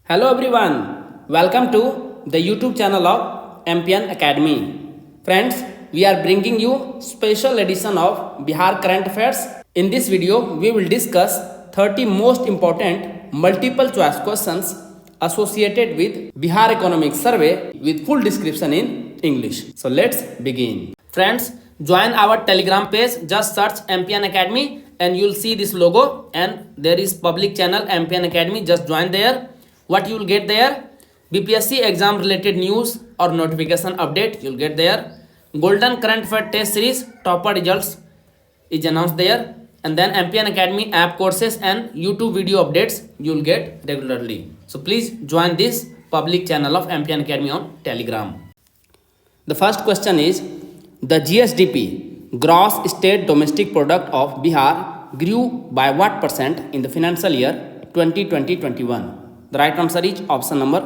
Hello everyone, welcome to the YouTube channel of MPN Academy. Friends, we are bringing you special edition of Bihar Current Affairs. In this video, we will discuss 30 most important multiple choice questions associated with Bihar Economic Survey with full description in English. So let's begin. Friends, join our Telegram page, just search MPN Academy and you'll see this logo and there is public channel MPN Academy, just join there. What you will get there? BPSC exam related news or notification update you will get there. Golden Current Affair Test Series topper results is announced there. And then MPN Academy app courses and YouTube video updates you will get regularly. So please join this public channel of MPN Academy on Telegram. The first question is, the GSDP, Gross State Domestic Product of Bihar, grew by what percent in the financial year 2020-21? The right answer is option number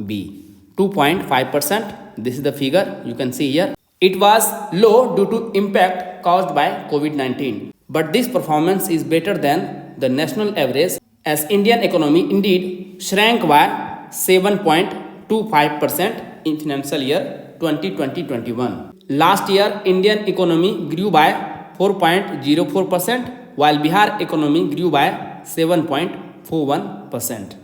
B, 2.5%. This is the figure you can see here. It was low due to impact caused by COVID-19. But this performance is better than the national average as Indian economy indeed shrank by 7.25% in financial year 2020-21. Last year, Indian economy grew by 4.04% while Bihar economy grew by 7.41%.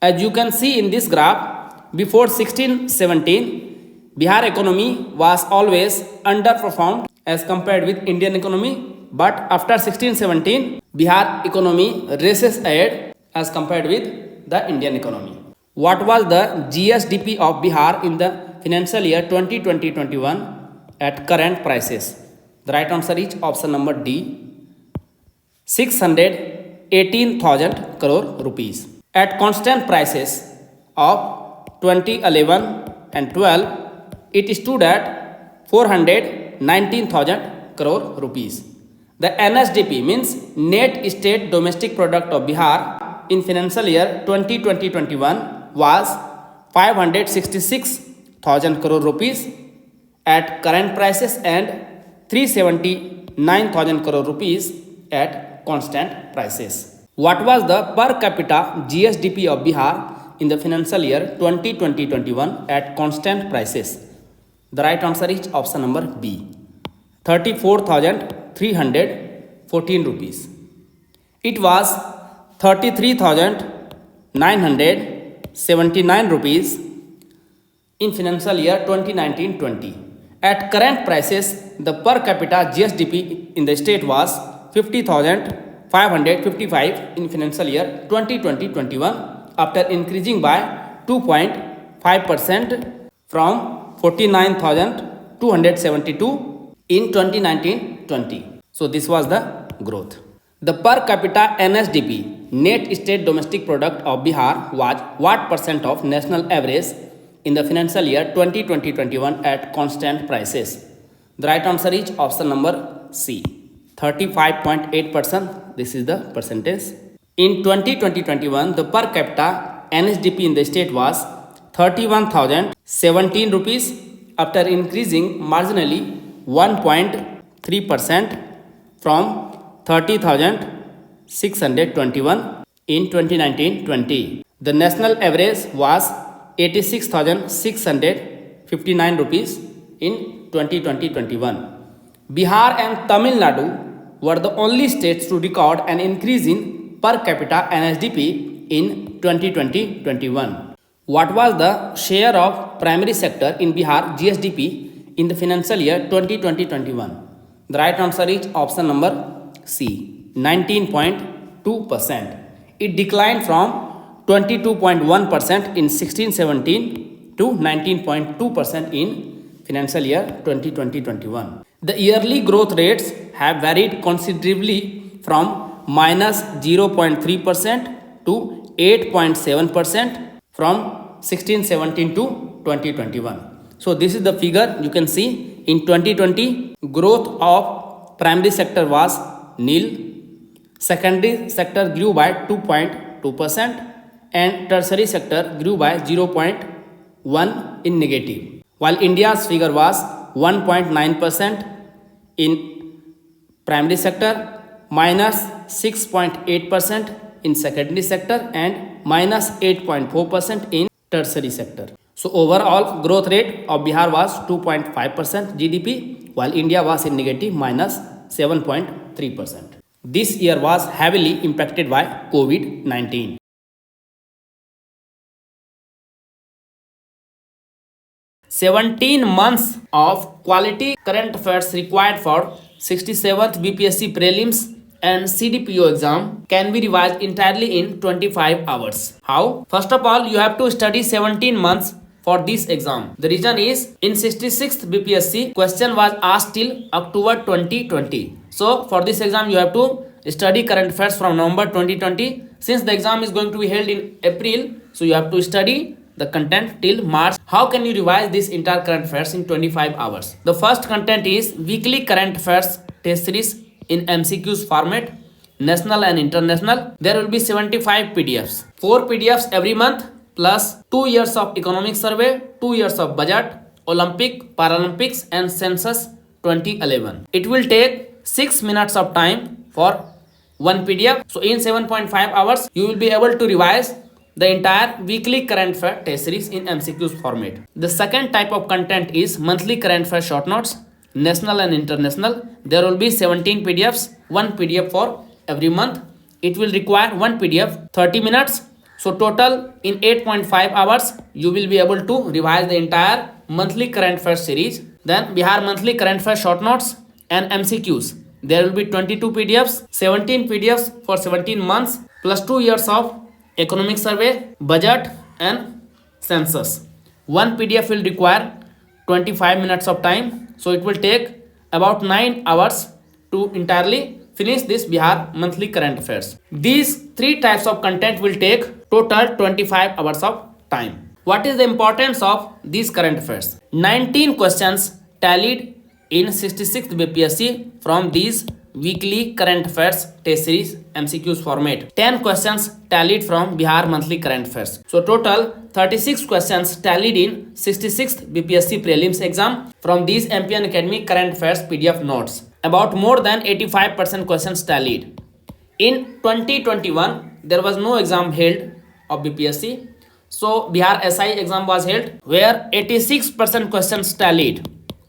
As you can see in this graph, before 1617, Bihar economy was always underperformed as compared with Indian economy. But after 1617, Bihar economy races ahead as compared with the Indian economy. What was the GSDP of Bihar in the financial year 2020-21 at current prices? The right answer is option number D, 618,000 crore rupees. At constant prices of 2011 and 12, it stood at 419,000 crore rupees. The NSDP means Net State Domestic Product of Bihar in financial year 2020-21 was 566,000 crore rupees at current prices and 379,000 crore rupees at constant prices. What was the per capita GSDP of Bihar in the financial year 2020-21 at constant prices? The right answer is option number B, 34,314 rupees. It was 33,979 rupees in financial year 2019-20. At current prices, the per capita GSDP in the state was 50,555 in financial year 2020-21 after increasing by 2.5% from 49,272 in 2019-20. So this was the growth. The per capita NSDP, Net State Domestic Product of Bihar, was what percent of national average in the financial year 2020-21 at constant prices? The right answer is option number C, 35.8%. This is the percentage. In 2020-21, the per capita NSDP in the state was 31,017 rupees after increasing marginally 1.3% from 30,621 in 2019-20. The national average was 86,659 rupees in 2020-21. Bihar and Tamil Nadu were the only states to record an increase in per capita NSDP in 2020-21. What was the share of primary sector in Bihar GSDP in the financial year 2020-21? The right answer is option number C, 19.2%. It declined from 22.1% in 1617 to 19.2% in financial year 2020-21. The yearly growth rates have varied considerably from minus 0.3% to 8.7% from 1617 to 2021. So this is the figure you can see. In 2020, growth of primary sector was nil. Secondary sector grew by 2.2% and tertiary sector grew by 0.1 in negative. While India's figure was 1.9% in primary sector, minus 6.8% in secondary sector and minus 8.4% in tertiary sector. So overall growth rate of Bihar was 2.5% GDP, while India was in negative minus 7.3%. This year was heavily impacted by COVID-19. "17 months of quality current affairs required for 67th BPSC prelims and CDPO exam can be revised entirely in 25 hours. How? First of all, you have to study 17 months for this exam. The reason is in 66th BPSC question was asked till October 2020. So for this exam you have to study current affairs from November 2020. Since the exam is going to be held in April, so you have to study the content till March. How can you revise this entire current affairs in 25 hours? The first content is weekly current affairs test series in MCQs format, national and international. There will be 75 PDFs. 4 PDFs every month plus 2 years of economic survey, 2 years of budget, Olympic, Paralympics and census 2011. It will take 6 minutes of time for one PDF. So in 7.5 hours, you will be able to revise the entire weekly current affair test series in MCQs format. The second type of content is monthly current affair short notes, national and international. There will be 17 PDFs, one PDF for every month. It will require one PDF 30 minutes. So total in 8.5 hours, you will be able to revise the entire monthly current affair series. Then Bihar monthly current affair short notes and MCQs. There will be 22 PDFs, 17 PDFs for 17 months plus 2 years of economic survey, budget and census. One PDF will require 25 minutes of time. So it will take about 9 hours to entirely finish this Bihar monthly current affairs. These three types of content will take total 25 hours of time. What is the importance of these current affairs? 19 questions tallied in 66th BPSC from these weekly current affairs test series MCQs format. 10 questions tallied from Bihar monthly current affairs. So total 36 questions tallied in 66th BPSC prelims exam from these MPN Academy current affairs PDF notes. About more than 85% questions tallied. In 2021, there was no exam held of BPSC. So Bihar SI exam was held where 86% questions tallied.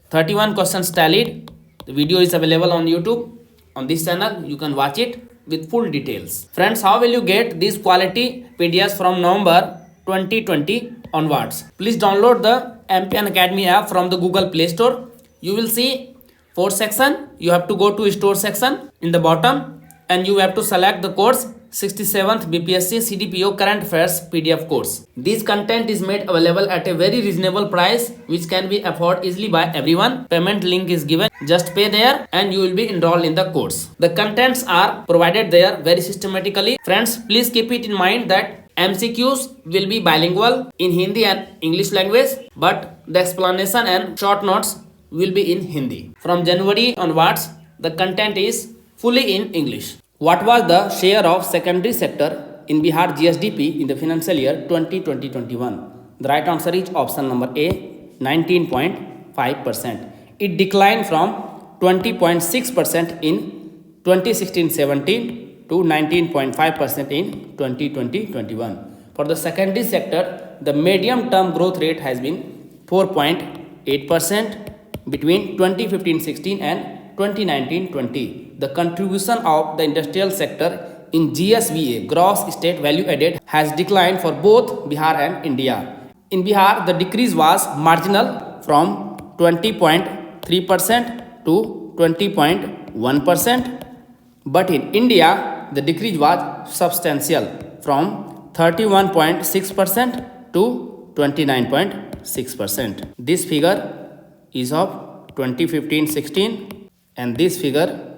31 questions tallied. The video is available on YouTube. On this channel, you can watch it with full details. Friends, how will you get these quality PDFs from November 2020 onwards? Please download the MPN Academy app from the Google Play Store. You will see 4 section. You have to go to store section in the bottom and you have to select the course 67th BPSC CDPO Current Affairs PDF course. This content is made available at a very reasonable price which can be afforded easily by everyone. Payment link is given. Just pay there and you will be enrolled in the course. The contents are provided there very systematically. Friends, please keep it in mind that MCQs will be bilingual in Hindi and English language, but the explanation and short notes will be in Hindi. From January onwards, the content is fully in English. What was the share of secondary sector in Bihar GSDP in the financial year 2020-21? The right answer is option number A, 19.5%. It declined from 20.6% in 2016-17 to 19.5% in 2020-21. For the secondary sector, the medium-term growth rate has been 4.8% between 2015-16 and 2019-20. The contribution of the industrial sector in GSVA, gross state value added, has declined for both Bihar and India. In Bihar, the decrease was marginal from 20.3% to 20.1%, but in India, the decrease was substantial from 31.6% to 29.6%. This figure is of 2015-16 and this figure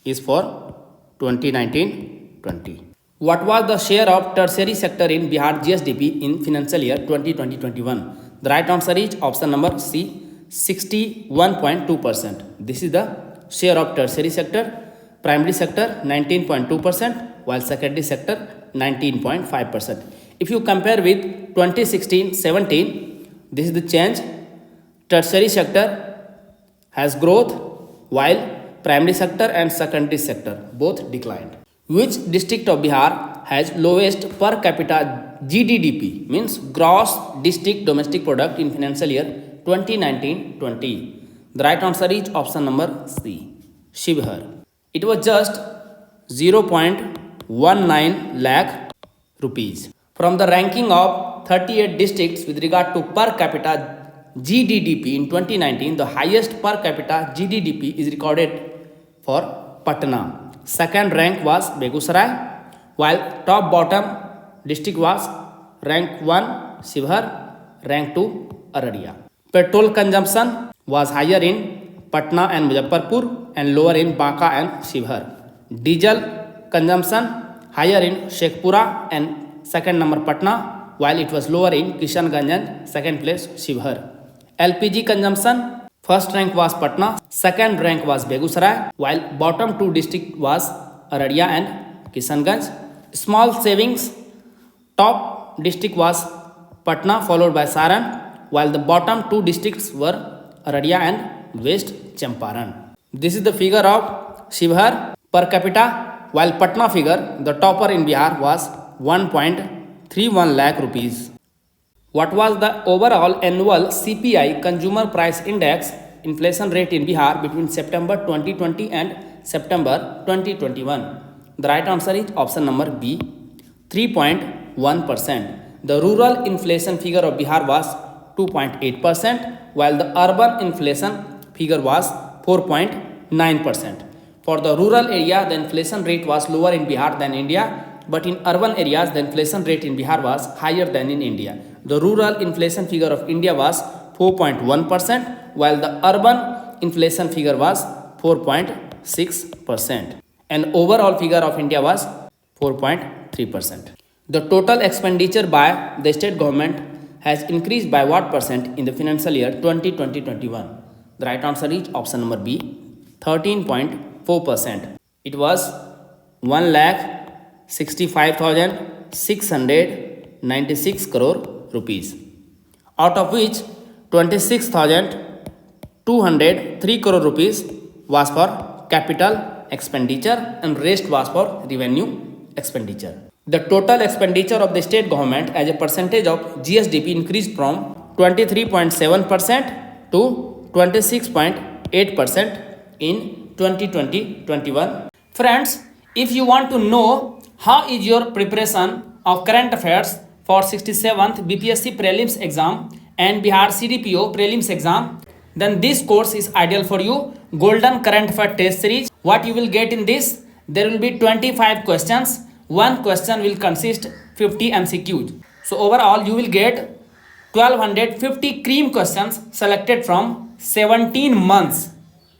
is for 2019-20. What was the share of tertiary sector in Bihar GSDP in financial year 2020-21? The right answer is option number C, 61.2%. This is the share of tertiary sector. Primary sector 19.2%, while secondary sector 19.5%. If you compare with 2016-17, this is the change. Tertiary sector has growth, while primary sector and secondary sector both declined. Which district of Bihar has lowest per capita GDDP, means gross district domestic product, in financial year 2019-20? The right answer is option number C, Shivhar. It was just 0.19 lakh rupees. From the ranking of 38 districts with regard to per capita GDDP in 2019, the highest per capita GDDP is recorded for Patna. Second rank was Begusarai, while top bottom district was rank 1 Shivhar, rank 2 Araria. Petrol consumption was higher in Patna and Muzaffarpur and lower in Banka and Shivhar. Diesel consumption higher in Shekhpura and second number Patna, while it was lower in Kishanganj and second place Shivhar. LPG consumption, first rank was Patna, second rank was Begusarai, while bottom two district was Araria and Kishanganj. Small savings, top district was Patna followed by Saran, while the bottom two districts were Araria and West Champaran. This is the figure of Shivhar per capita, while Patna figure, the topper in Bihar, was 1.31 lakh rupees. What was the overall annual CPI consumer price index inflation rate in Bihar between September 2020 and September 2021? The right answer is option number B, 3.1%. The rural inflation figure of Bihar was 2.8%, while the urban inflation figure was 4.9%. For the rural area, the inflation rate was lower in Bihar than India, but in urban areas, the inflation rate in Bihar was higher than in India. The rural inflation figure of India was 4.1%, while the urban inflation figure was 4.6%. And overall figure of India was 4.3%. The total expenditure by the state government has increased by what percent in the financial year 2020-21? The right answer is option number B, 13.4%. It was 1,65,696 crore rupees, out of which 26,203 crore rupees was for capital expenditure and rest was for revenue expenditure. The total expenditure of the state government as a percentage of GSDP increased from 23.7% to 26.8% in 2020-21. Friends, if you want to know how is your preparation of current affairs for 67th BPSC prelims exam and Bihar CDPO prelims exam, then this course is ideal for you. Golden Current Affair Test Series. What you will get in this? There will be 25 questions. One question will consist 50 MCQs. So overall you will get 1250 cream questions selected from 17 months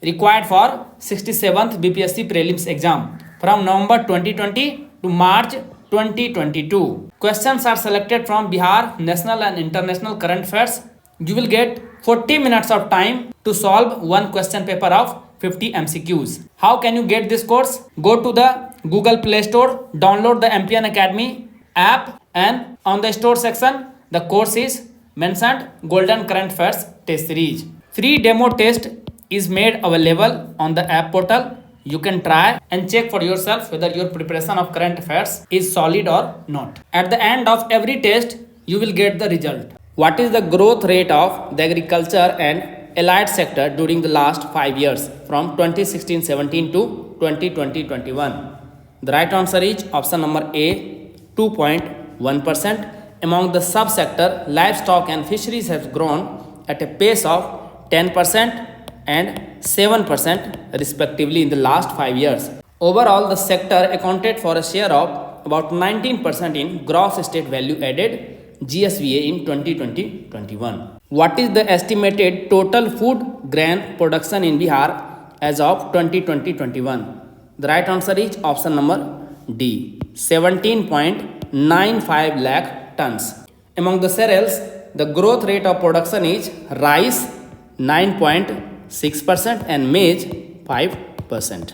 required for 67th BPSC prelims exam from November 2020 to March 2022. Questions are selected from Bihar national and international current affairs. You will get 40 minutes of time to solve one question paper of 50 MCQs. How can you get this course? Go to the Google Play Store, download the MPN Academy app, and on the store section, the course is mentioned Golden Current Affairs Test Series. Free demo test is made available on the app portal. You can try and check for yourself whether your preparation of current affairs is solid or not. At the end of every test, you will get the result. What is the growth rate of the agriculture and allied sector during the last 5 years from 2016-17 to 2020-21? The right answer is option number A, 2.1%. Among the subsector, livestock and fisheries have grown at a pace of 10% and 7% respectively in the last 5 years. Overall, the sector accounted for a share of about 19% in gross state value added GSVA in 2020-21. What is the estimated total food grain production in Bihar as of 2020-21? The right answer is option number D, 17.95 lakh tons. Among the cereals, the growth rate of production is rice 9.6% and maize 5%.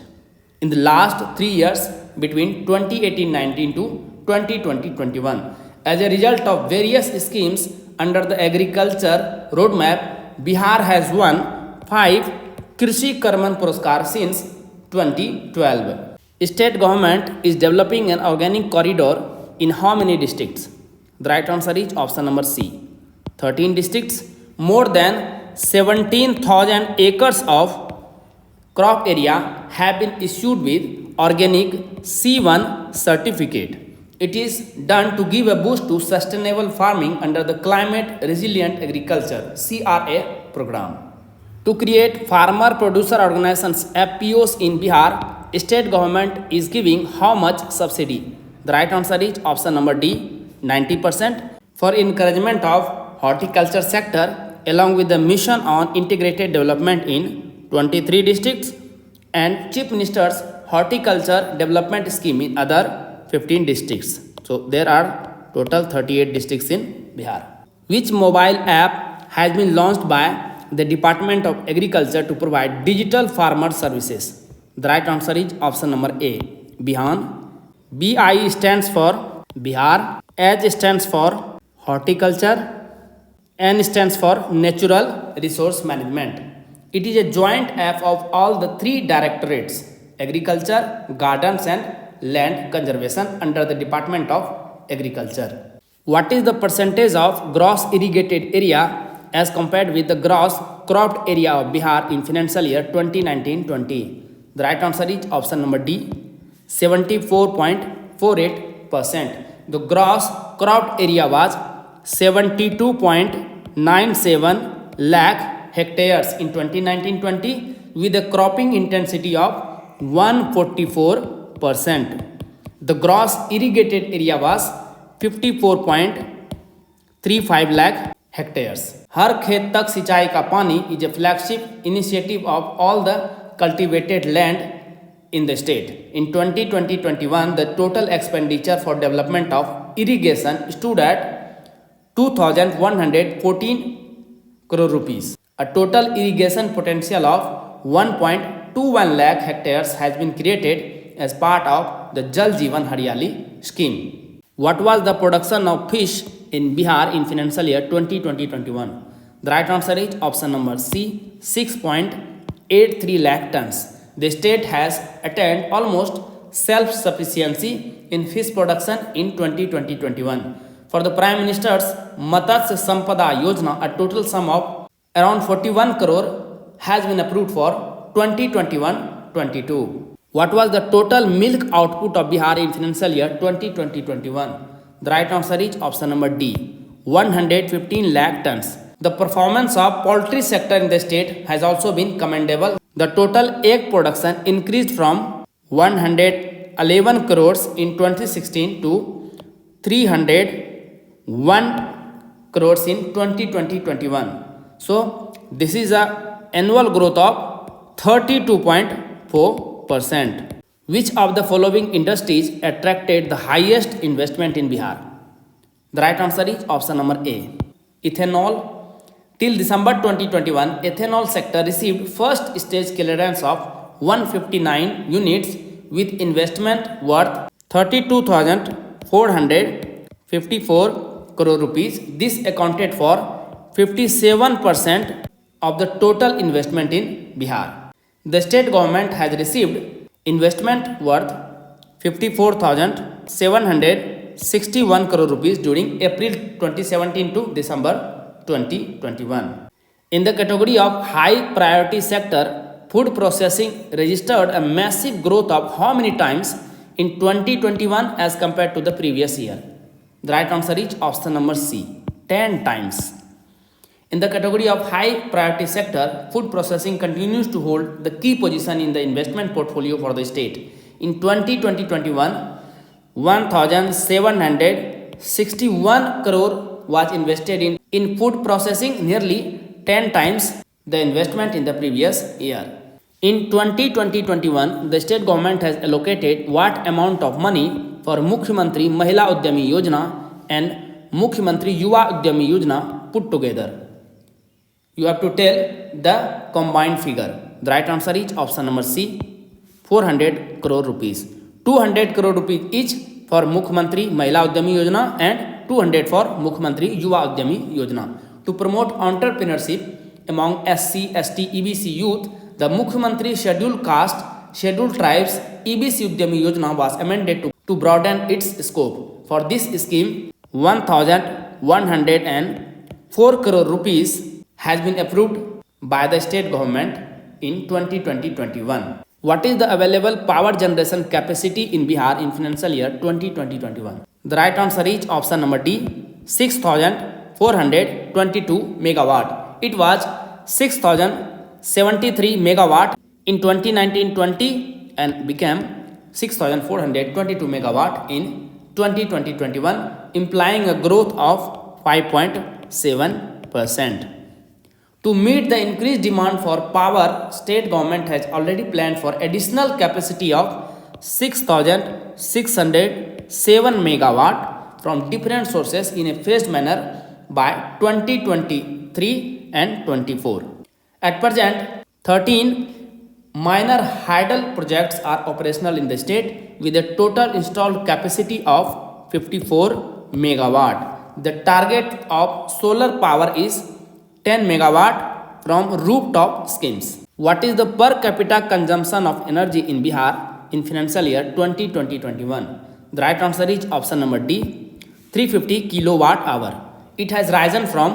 In the last 3 years between 2018-19 to 2020-21, as a result of various schemes under the agriculture roadmap, Bihar has won 5 Krishi Karman Puraskar since 2012. State government is developing an organic corridor in how many districts? The right answer is option number C. 13 districts. More than 17,000 acres of crop area have been issued with organic C1 certificate. It is done to give a boost to sustainable farming under the Climate Resilient Agriculture CRA program. To create farmer producer organizations FPOs in Bihar, state government is giving how much subsidy? The right answer is option number D, 90%, for encouragement of horticulture sector along with the mission on integrated development in 23 districts and Chief Minister's horticulture development scheme in other 15 districts. So there are total 38 districts in Bihar. Which mobile app has been launched by the Department of Agriculture to provide digital farmer services? The right answer is option number A, Bihan. BI stands for Bihar, H stands for horticulture, N stands for natural resource management. It is a joint app of all the three directorates, agriculture, gardens and land conservation under the Department of Agriculture. What is the percentage of gross irrigated area as compared with the gross cropped area of Bihar in financial year 2019-20? The right answer is option number D, 74.48%. The gross cropped area was 72.97 lakh hectares in 2019-20 with a cropping intensity of 144%. The gross irrigated area was 54.35 lakh hectares. हर खेत तक सिंचाई का पानी is a flagship initiative of all the cultivated land in the state. In 2020-21, the total expenditure for development of irrigation stood at 2,114 crore rupees. A total irrigation potential of 1.21 lakh hectares has been created as part of the Jal Jeevan Hariyali scheme. What was the production of fish in Bihar in financial year 2020-21? The right answer is option number C, 6.83 lakh tons. The state has attained almost self-sufficiency in fish production in 2020-21. For the Prime Minister's Matsya Sampada Yojana, a total sum of around 41 crore has been approved for 2021-22. What was the total milk output of Bihar in financial year 2020-21? The right answer is option number D, 115 lakh tons. The performance of poultry sector in the state has also been commendable. The total egg production increased from 111 crores in 2016 to 301 crores in 2020-21. So this is a annual growth of 32.4%. Which of the following industries attracted the highest investment in Bihar? The right answer is option number A, ethanol. Till December 2021, ethanol sector received first stage clearance of 159 units with investment worth 32,454 crore rupees. This accounted for 57% of the total investment in Bihar. The state government has received investment worth 54,761 crore rupees during April 2017 to December 2021. In the category of high priority sector, food processing registered a massive growth of how many times in 2021 as compared to the previous year? The right answer is option number C, 10 times. In the category of high priority sector, food processing continues to hold the key position in the investment portfolio for the state. In 2020-21, 1,761 crore was invested in food processing, nearly 10 times the investment in the previous year. In 2020-21, the state government has allocated what amount of money for Mukhyamantri Mahila Udyami Yojana and Mukhyamantri Yuva Udyami Yojana put together? You have to tell the combined figure. The right answer is option number C, 400 crore rupees. 200 crore rupees each for Mukhyamantri Mahila Udyami Yojana and 200 for Mukhyamantri Yuva Udyami Yojana. To promote entrepreneurship among SC, ST, EBC youth, the Mukhyamantri Scheduled Caste, Scheduled Tribes EBC Udyami Yojana was amended to broaden its scope. For this scheme, 1,104 crore rupees has been approved by the state government in 2020-21. What is the available power generation capacity in Bihar in financial year 2020-21? The right answer is option number D, 6,422 megawatt. It was 6,073 megawatt in 2019-20 and became 6,422 megawatt in 2020-21, implying a growth of 5.7%. To meet the increased demand for power, state government has already planned for additional capacity of 6,607 megawatt from different sources in a phased manner by 2023 and 24. At present, 13 minor hydel projects are operational in the state with a total installed capacity of 54 megawatt. The target of solar power is 10 megawatt from rooftop schemes. What is the per capita consumption of energy in Bihar in financial year 2020-21? The right answer is option number D, 350 kilowatt hour. It has risen from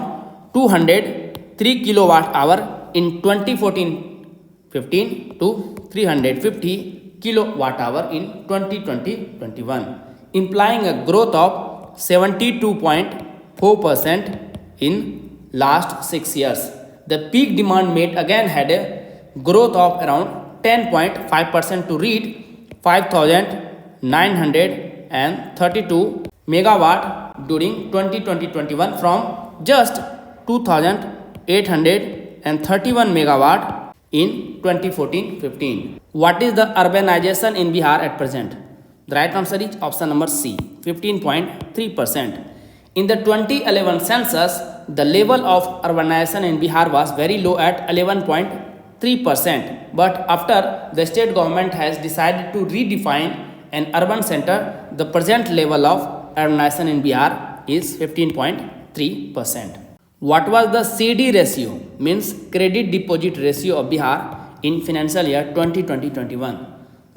203 kilowatt hour in 2014-15 to 350 kilowatt hour in 2020-21, implying a growth of 72.4% in last 6 years. The peak demand made again had a growth of around 10.5% to reach 5,932 megawatt during 2020-21 from just 2,831 megawatt in 2014-15. What is the urbanization in Bihar at present? The right answer is option number C, 15.3%. In the 2011 census, the level of urbanization in Bihar was very low at 11.3%. But after the state government has decided to redefine an urban center, the present level of urbanization in Bihar is 15.3%. What was the CD ratio, means credit deposit ratio of Bihar in financial year 2020-21?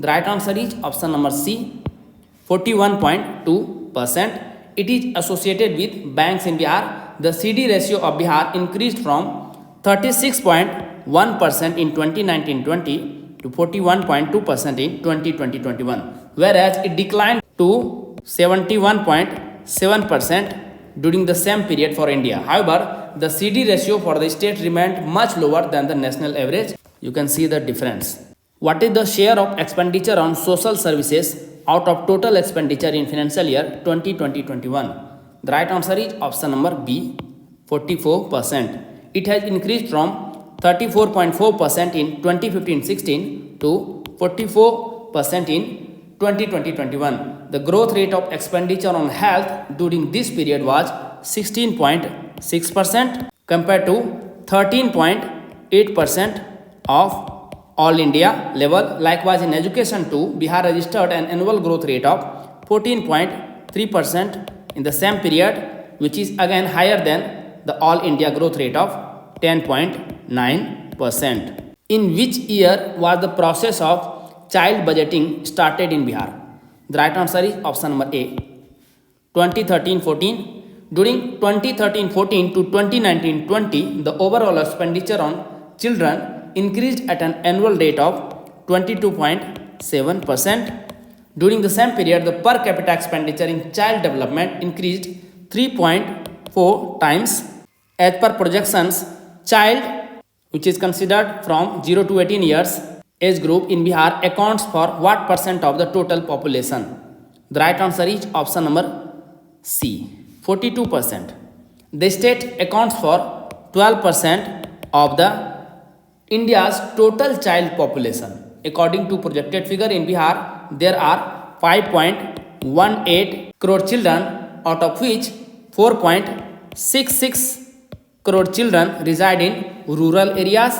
The right answer is option number C, 41.2%. It is associated with banks in Bihar. The CD ratio of Bihar increased from 36.1% in 2019-20 to 41.2% in 2020-21, whereas it declined to 71.7% during the same period for India. However, the CD ratio for the state remained much lower than the national average. You can see the difference. What is the share of expenditure on social services out of total expenditure in financial year 2020-21? The right answer is option number B, 44%. It has increased from 34.4% in 2015-16 to 44% in 2020-21. The growth rate of expenditure on health during this period was 16.6% compared to 13.8% of all India level. Likewise, in education too, Bihar registered an annual growth rate of 14.3% in the same period, which is again higher than the all India growth rate of 10.9%. In which year was the process of child budgeting started in Bihar? The right answer is option number A, 2013-14. During 2013-14 to 2019-20, the overall expenditure on children increased at an annual rate of 22.7%. During the same period, the per capita expenditure in child development increased 3.4 times. As per projections, child, which is considered from 0 to 18 years age group in Bihar, accounts for what percent of the total population? The right answer is option number C, 42%. The state accounts for 12% of the India's total child population. According to projected figure in Bihar, there are 5.18 crore children, out of which 4.66 crore children reside in rural areas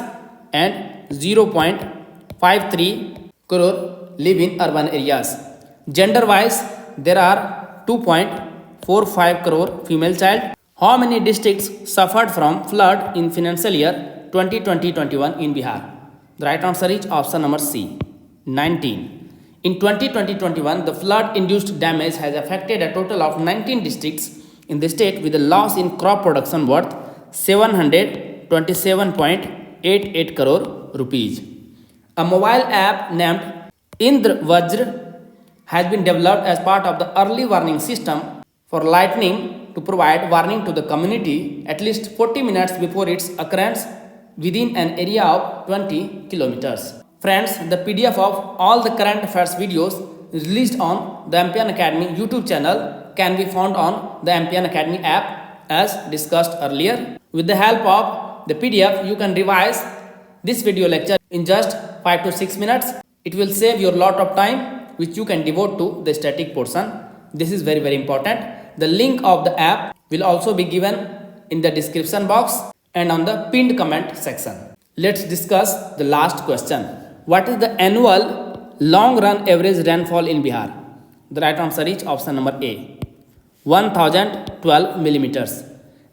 and 0.53 crore live in urban areas. Gender wise, there are 2.45 crore female child. How many districts suffered from flood in financial year 2020-21 in Bihar? The right answer is option number C, 19. In 2020-21, the flood-induced damage has affected a total of 19 districts in the state with a loss in crop production worth 727.88 crore rupees. A mobile app named Indra Vajra has been developed as part of the early warning system for lightning to provide warning to the community at least 40 minutes before its occurrence within an area of 20 kilometers. Friends, the PDF of all the current affairs videos released on the Ampian Academy YouTube channel can be found on the Ampian Academy app as discussed earlier. With the help of the PDF, you can revise this video lecture in just 5 to 6 minutes. It will save you a lot of time which you can devote to the static portion. This is very important. The link of the app will also be given in the description box and on the pinned comment section. Let's discuss the last question. What is the annual long run average rainfall in Bihar? The right answer is option number A, 1012 millimeters.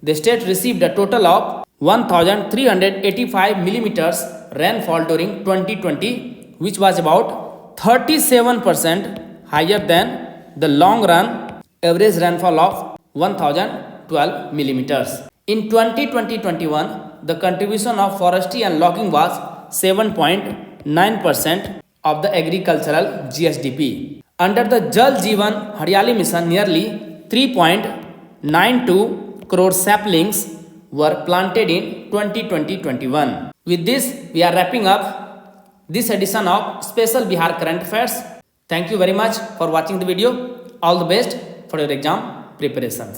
The state received a total of 1385 millimeters rainfall during 2020, which was about 37% higher than the long run average rainfall of 1012 millimeters. In 2020-21, the contribution of forestry and logging was 7.9% of the agricultural GSDP. Under the Jal Jeevan Haryali Mission, nearly 3.92 crore saplings were planted in 2020-21. With this, we are wrapping up this edition of Special Bihar Current Affairs. Thank you very much for watching the video. All the best for your exam preparations.